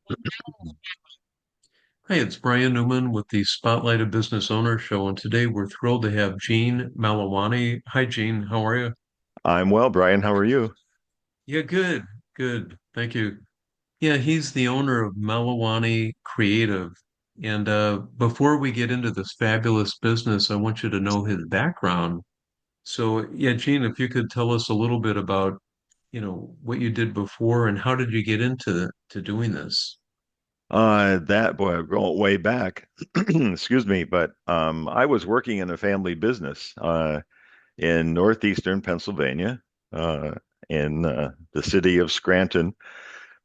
Hey, it's Brian Newman with the Spotlight of Business Owner Show, and today we're thrilled to have Gene Malowany. Hi, Gene. How are you? I'm well, Brian. How are you? Yeah, good, good. Thank you. Yeah, he's the owner of Malowany Creative. And before we get into this fabulous business, I want you to know his background. So, yeah, Gene, if you could tell us a little bit about, what you did before and how did you get into doing this? That boy, going way back. Excuse me, but I was working in a family business in northeastern Pennsylvania, uh, in the city of Scranton.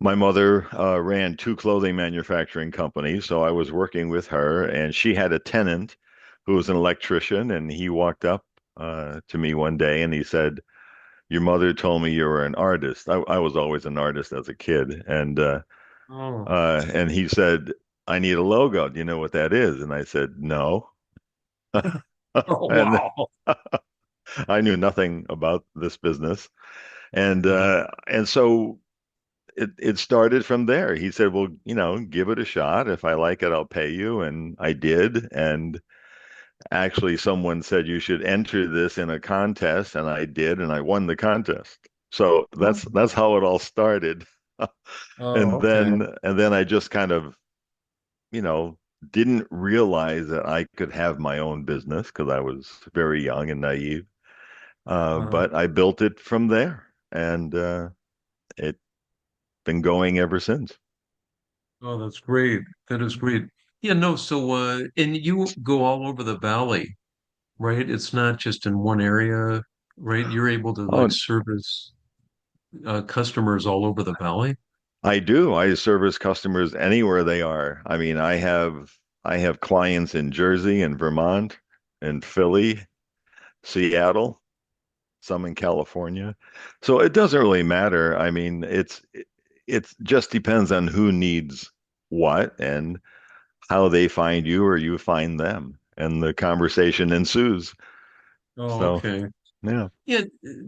My mother ran two clothing manufacturing companies, so I was working with her, and she had a tenant who was an electrician, and he walked up to me one day and he said, "Your mother told me you were an artist." I was always an artist as a kid, Oh, and he said, "I need a logo. Do you know what that is?" And I said, "No." oh, And wow. I knew nothing about this business. Uh-huh. And so it started from there. He said, "Well, give it a shot. If I like it, I'll pay you." And I did. And actually, someone said you should enter this in a contest, and I did, and I won the contest. So Oh, that's how it all started. oh, okay. And then I just kind of you know, didn't realize that I could have my own business because I was very young and naive. Uh, But I built it from there, and it's been going ever since. oh, that's great. That is great. Yeah, no, so and you go all over the valley, right? It's not just in one area, right? You're able to like Oh, service customers all over the valley. I do. I service customers anywhere they are. I mean, I have clients in Jersey and Vermont and Philly, Seattle, some in California. So it doesn't really matter. I mean, it just depends on who needs what and how they find you or you find them, and the conversation ensues. Oh, So, okay. yeah. Yeah,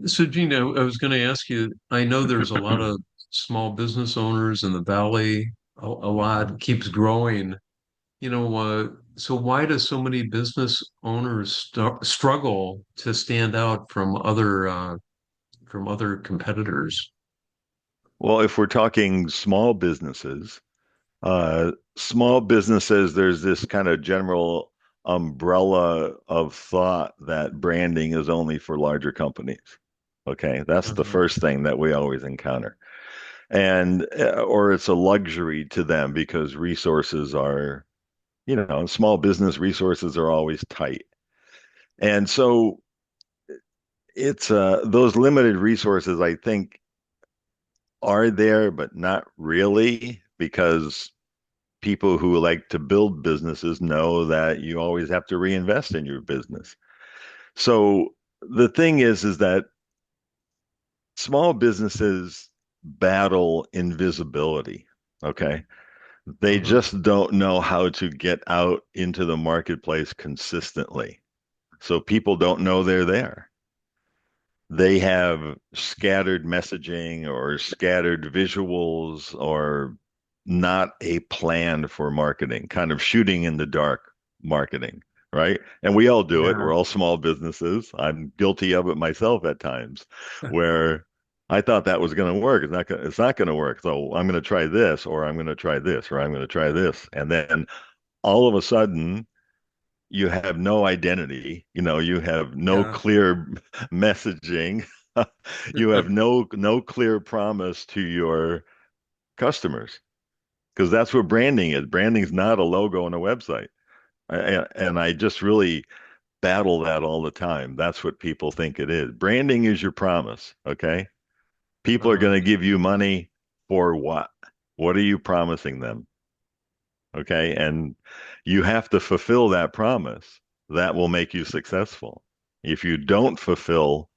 so Gina, I was going to ask you, I know there's a lot of small business owners in the valley, a lot keeps growing. So why do so many business owners struggle to stand out from other competitors? Well, if we're talking small businesses, there's this kind of general umbrella of thought that branding is only for larger companies. Okay, that's the Uh-huh. first thing that we always encounter. And or it's a luxury to them because resources are, small business resources are always tight. And so it's those limited resources, I think, are there, but not really, because people who like to build businesses know that you always have to reinvest in your business. So the thing is that small businesses battle invisibility. Okay. They Uh-huh. just don't know how to get out into the marketplace consistently. So people don't know they're there. They have scattered messaging or scattered visuals or not a plan for marketing, kind of shooting in the dark marketing, right? And we all do it. Yeah. We're all small businesses. I'm guilty of it myself at times, where I thought that was going to work. It's not going to work. So I'm going to try this, or I'm going to try this, or I'm going to try this. And then all of a sudden, you have no identity, you have no Yeah. clear messaging, you have no clear promise to your customers, because that's what branding is. Branding is not a logo on a website. And I just really battle that all the time. That's what people think it is. Branding is your promise, okay? People are Uh-huh. going to give you money for what? What are you promising them? Okay. And you have to fulfill that promise. That will make you successful. If you don't fulfill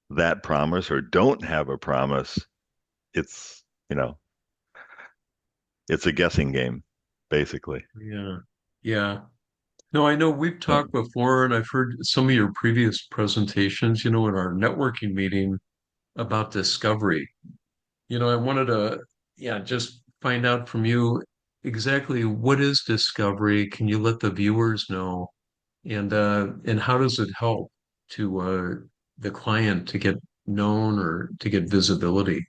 that promise or don't have a promise, it's, you know, it's a guessing game, basically. Yeah. Yeah. No, I know we've Uh, talked before, and I've heard some of your previous presentations, in our networking meeting about discovery. I wanted to, yeah, just find out from you. exactly what is discovery? Can you let the viewers know? And how does it help to the client to get known or to get visibility?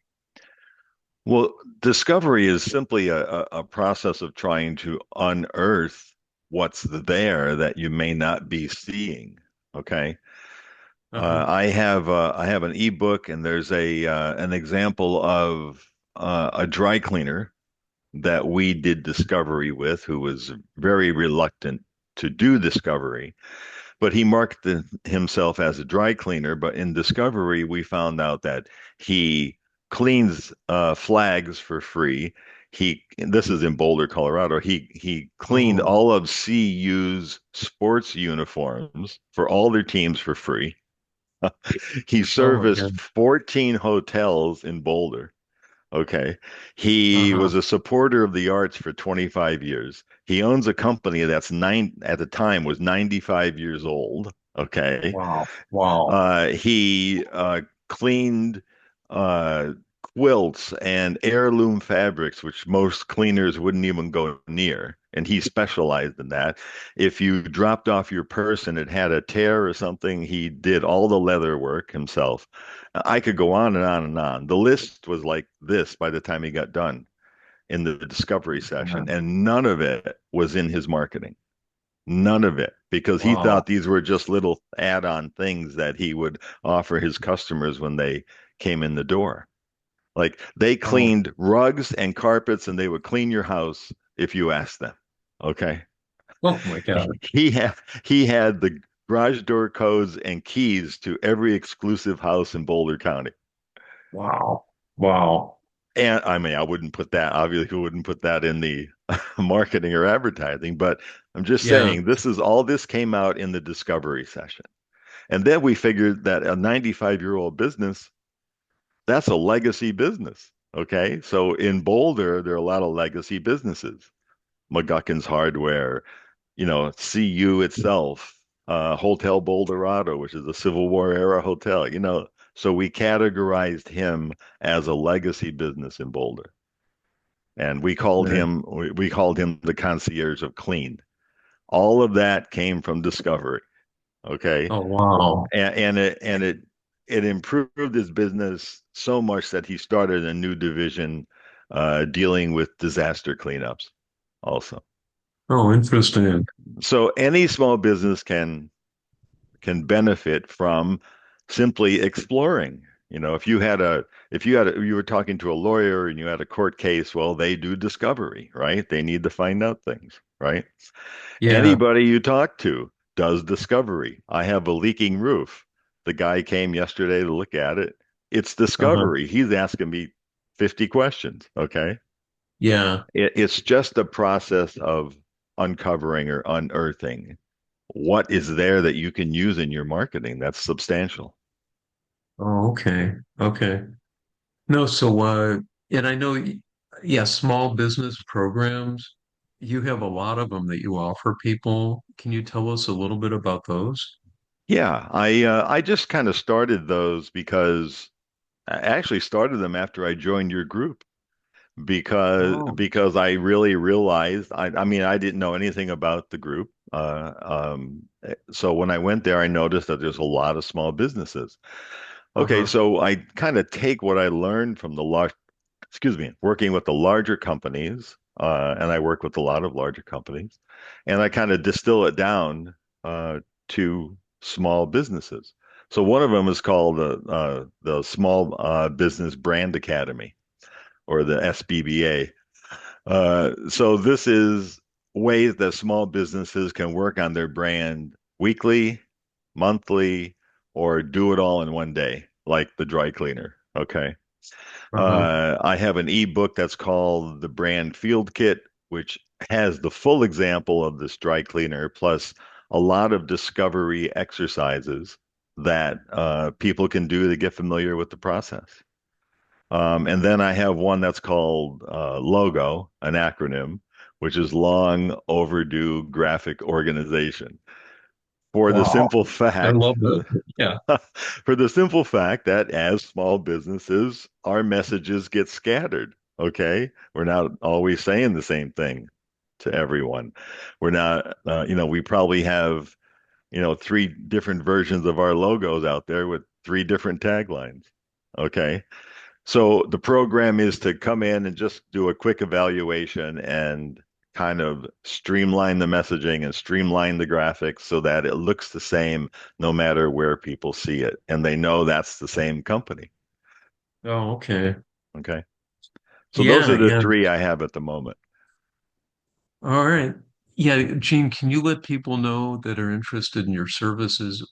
Well, discovery is simply a process of trying to unearth what's there that you may not be seeing. Okay. Uh-huh. I have an ebook, and there's a an example of a dry cleaner that we did discovery with, who was very reluctant to do discovery, but he marketed himself as a dry cleaner. But in discovery, we found out that he cleans flags for free. This is in Boulder, Colorado. He cleaned Oh, all of CU's sports uniforms for all their teams for free. He oh my serviced God. 14 hotels in Boulder. Okay. He Uh-huh. was a supporter of the arts for 25 years. He owns a company that's at the time was 95 years old. Okay. Wow. Wow. He cleaned uh, quilts and heirloom fabrics, which most cleaners wouldn't even go near. And he specialized in that. If you dropped off your purse and it had a tear or something, he did all the leather work himself. I could go on and on and on. The list was like this by the time he got done in the discovery session, and none of it was in his marketing. None of it, because he Wow. thought these were just little add-on things that he would offer his customers when they came in the door. Like they Oh, cleaned rugs and carpets, and they would clean your house if you asked them. Okay. oh my God. He had he had the garage door codes and keys to every exclusive house in Boulder County. Wow. Wow. And I mean, I wouldn't put that, obviously, wouldn't put that in the marketing or advertising, but I'm just Yeah. saying this came out in the discovery session. And then we figured that a 95-year-old business, that's a legacy business. Okay. So in Boulder, there are a lot of legacy businesses. McGuckin's Hardware, CU itself, Hotel Boulderado, which is a Civil War era hotel, so we categorized him as a legacy business in Boulder. And Okay. we called him the concierge of clean. All of that came from discovery. Okay. Oh, wow. And it improved his business so much that he started a new division dealing with disaster cleanups also. Oh, interesting. So any small business can benefit from simply exploring. If you were talking to a lawyer and you had a court case, well, they do discovery, right? They need to find out things, right? Yeah. Anybody you talk to does discovery. I have a leaking roof. The guy came yesterday to look at it. It's Uh-huh. discovery. He's asking me 50 questions. Okay. Yeah. It's just a process of uncovering or unearthing what is there that you can use in your marketing that's substantial. Oh, okay. Okay. No, so and I know yeah, small business programs, you have a lot of them that you offer people. Can you tell us a little bit about those? Yeah, I just kind of started those because I actually started them after I joined your group Oh, because I really realized I mean I didn't know anything about the group. So when I went there, I noticed that there's a lot of small businesses. Okay, uh-huh. so I kind of take what I learned from the large, excuse me, working with the larger companies, and I work with a lot of larger companies, and I kind of distill it down to small businesses. So one of them is called the Small Business Brand Academy, or the SBBA. So this is ways that small businesses can work on their brand weekly, monthly, or do it all in one day, like the dry cleaner. Okay. Uh-huh. I have an ebook that's called the Brand Field Kit, which has the full example of this dry cleaner, plus a lot of discovery exercises that people can do to get familiar with the process. And then I have one that's called LOGO, an acronym, which is long overdue graphic organization. For the Wow. simple I fact, love this. Yeah. for the simple fact that as small businesses, our messages get scattered. Okay. We're not always saying the same thing to everyone. We're not, we probably have, three different versions of our logos out there with three different taglines. Okay. So the program is to come in and just do a quick evaluation and kind of streamline the messaging and streamline the graphics so that it looks the same no matter where people see it. And they know that's the same company. Oh, okay. Okay. So those are Yeah, the yeah. three I have at the moment. All right. Yeah, Gene, can you let people know that are interested in your services?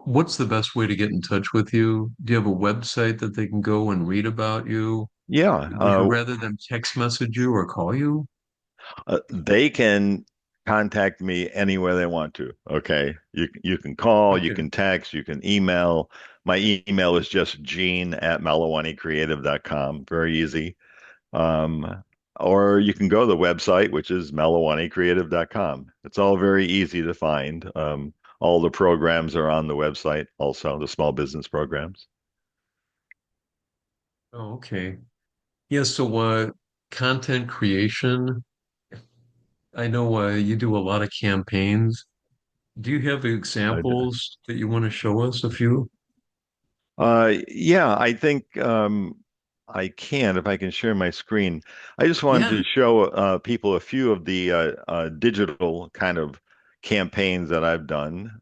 What's the best way to get in touch with you? Do you have a website that they can go and read about you? Yeah. Would you rather them text message you or call you? They can contact me anywhere they want to. Okay. You can call, you Okay. can text, you can email. My email is just gene@malowanycreative.com. Very easy. Um, or you can go to the website, which is malowanycreative.com. It's all very easy to find. All the programs are on the website, also the small business programs. Oh, okay. Yeah, so content creation, I know you do a lot of campaigns. Do you have I d- examples that you want to show us a few? yeah, I think I can if I can share my screen. I just wanted Yeah. to show people a few of the digital kind of campaigns that I've done.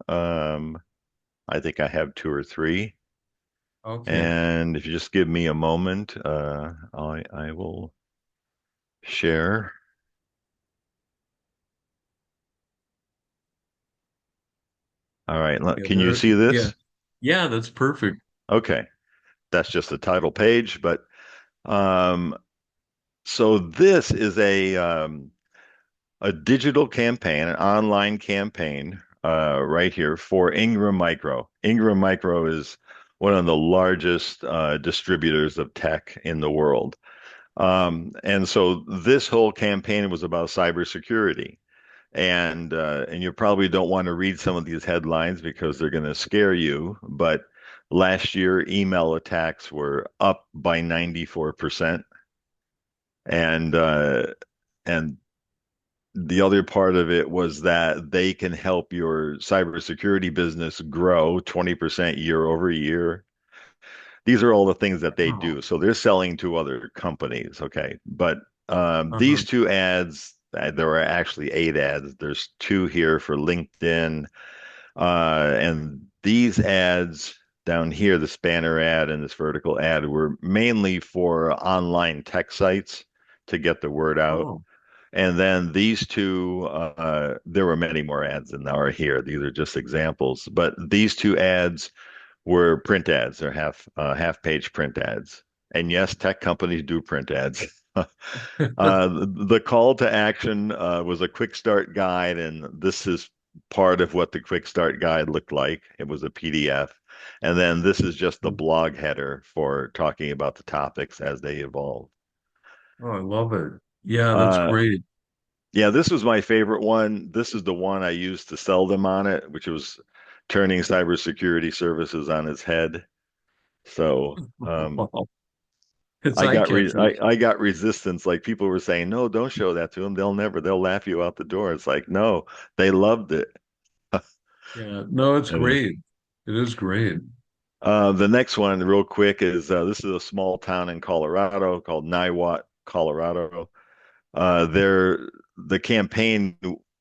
I think I have two or three. Okay. And if you just give me a moment, I will share. All right, Yeah, can you see yeah. this? Yeah, that's perfect. Okay, that's just the title page. But um, so this is a digital campaign, an online campaign, right here for Ingram Micro. Ingram Micro is one of the largest distributors of tech in the world. And so this whole campaign was about cybersecurity. And you probably don't want to read some of these headlines because they're going to scare you. But last year, email attacks were up by 94%. And the other part of it was that they can help your cybersecurity business grow 20% year over year. These are all the things that they Oh, do. So they're selling to other companies. Okay. But uh-huh. these two ads, there are actually eight ads. There's two here for LinkedIn. And these ads down here, the spanner ad and this vertical ad, were mainly for online tech sites to get the word out. Oh, And then these two, there were many more ads than there are here. These are just examples. But these two ads were print ads. They're half page print ads. And yes, tech companies do print ads. The call to action was a quick start guide, and this is part of what the quick start guide looked like. It was a PDF. And then this is just the blog header for talking about the topics as they evolve. oh, I love it. Yeah, that's Uh, great. yeah, this was my favorite one. This is the one I used to sell them on it, which was turning cybersecurity services on its head. So Wow. It's I got eye-catching. I got resistance. Like people were saying, no, don't show that to them. They'll laugh you out the door. It's like, no, they loved it. Yeah, no, it's Anyway, great. It is great. the next one, real quick, is this is a small town in Colorado called Niwot, Colorado. The campaign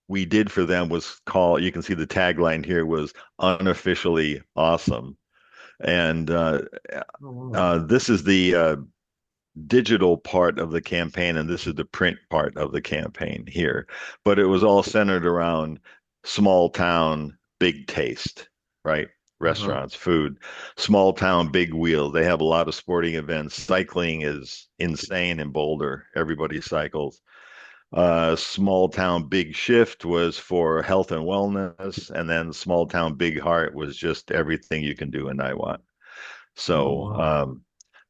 we did for them was called, you can see the tagline here was unofficially awesome. And Oh, wow. this is the digital part of the campaign, and this is the print part of the campaign here. But it was all centered around small town, big taste, right? Uh-huh. Restaurants, food, small town, big wheels. They have a lot of sporting events. Cycling is insane in Boulder. Everybody cycles. Small town, big shift was for health and wellness, and then small town, big heart was just everything you can do in Niwot. Oh, So wow.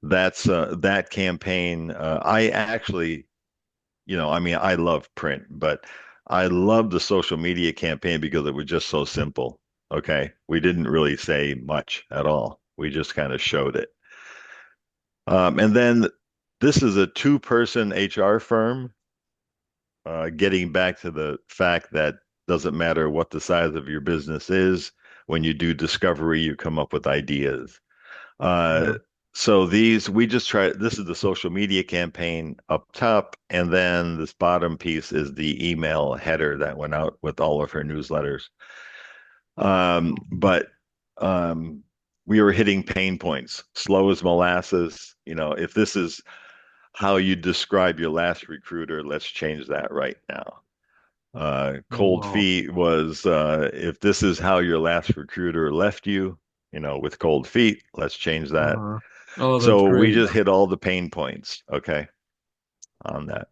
that's that campaign. I actually, I mean, I love print, but I love the social media campaign because it was just so simple. Okay, we didn't really say much at all. We just kind of showed it. And then This is a two-person HR firm. Getting back to the fact that doesn't matter what the size of your business is, when you do discovery, you come up with ideas. Uh, Uh-huh. so we just try, this is the social media campaign up top, and then this bottom piece is the email header that went out with all of her newsletters. But we were hitting pain points, slow as molasses. If this is how you describe your last recruiter, let's change that right now. Oh, Cold wow. feet was if this is how your last recruiter left you, with cold feet, let's change that. Uh-huh. Oh, that's So we great. just hit all the pain points, okay, on that.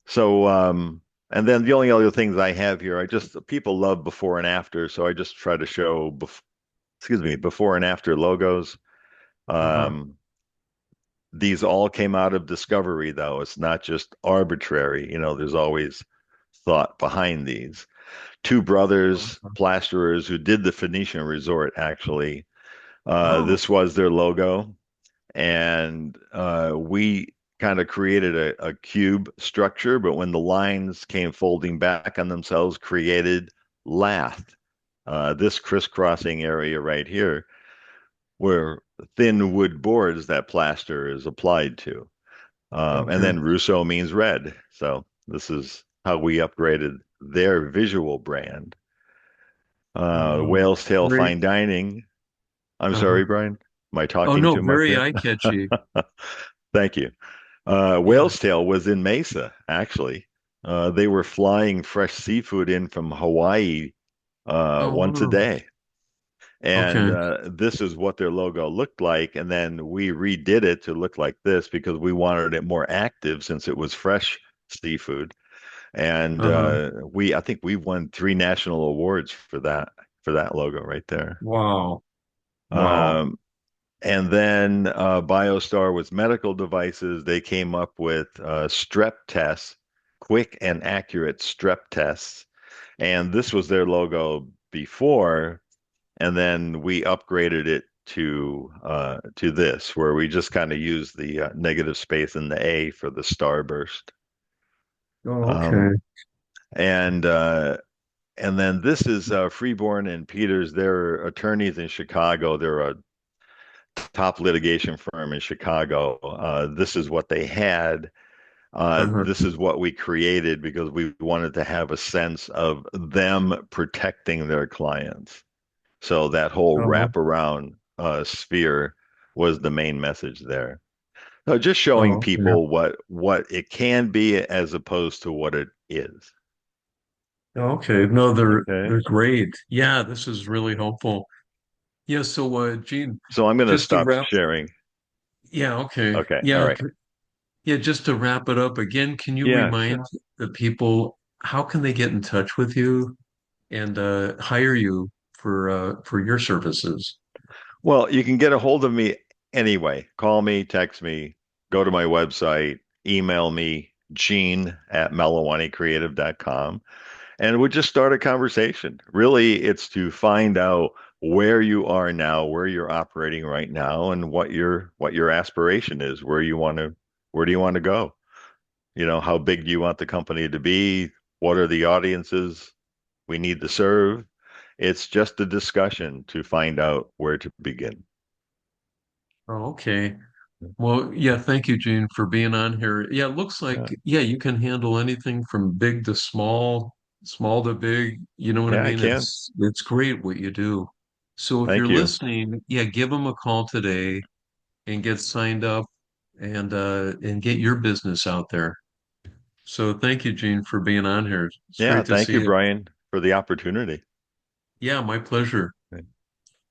So, and then the only other things I have here, people love before and after, so I just try to show, before and after logos. Uh-huh. Um, these all came out of discovery, though. It's not just arbitrary. There's always thought behind these. Two brothers, Uh-huh. plasterers, who did the Phoenician resort, actually. Oh, This was their logo. And we kind of created a cube structure, but when the lines came folding back on themselves, created lath. This crisscrossing area right here, where thin wood boards that plaster is applied to. And okay. then Russo means red. So this is how we upgraded their visual brand. Uh-huh. Whale's Tail Great. Fine Dining. I'm Uh-huh. sorry, Brian. Am I Oh, talking no, too much very here? eye-catchy. Thank you. Yeah. Whale's Tail was in Mesa, actually. They were flying fresh seafood in from Hawaii Oh, once a wow. day. And Okay. this is what their logo looked like. And then we redid it to look like this because we wanted it more active since it was fresh seafood. And Uh-huh. I think we won 3 national awards for that logo right there. Wow. Wow. Um, and then BioStar was medical devices. They came up with strep tests, quick and accurate strep tests. And this was their logo before, and then we upgraded it to this, where we just kind of use the negative space in the A for the starburst. Oh, okay. Um, and and then this is Freeborn and Peters. They're attorneys in Chicago. They're a top litigation firm in Chicago. This is what they had. Uh-huh. This is what we created because we wanted to have a sense of them protecting their clients. So that whole Uh-huh. wraparound sphere was the main message there. So just Oh, showing okay. people what it can be as opposed to what it is. Okay. No, they're Okay. great. Yeah, this is really helpful. Yeah, so Gene, So I'm going to just to stop wrap, sharing. yeah, okay. Okay. All Yeah, right. yeah, just to wrap it up again, can you Yeah, remind sure. the people how can they get in touch with you and hire you for your services? Well, you can get a hold of me anyway. Call me, text me, go to my website, email me, Gene@MalowanyCreative.com, and we'll just start a conversation. Really, it's to find out where you are now, where you're operating right now, and what your aspiration is, where do you want to go? How big do you want the company to be? What are the audiences we need to serve? It's just a discussion to find out where to begin. Oh, okay. Well, yeah, thank you, Gene, for being on here. Yeah, it looks like, Yeah. yeah, you can handle anything from big to small, small to big. You know what I Yeah, I mean? can. It's great what you do. So if Thank you're you. listening, yeah, give them a call today and get signed up and get your business out there. So thank you, Gene, for being on here. It's Yeah, great to thank see you, you. Brian, for the opportunity. Yeah, my pleasure.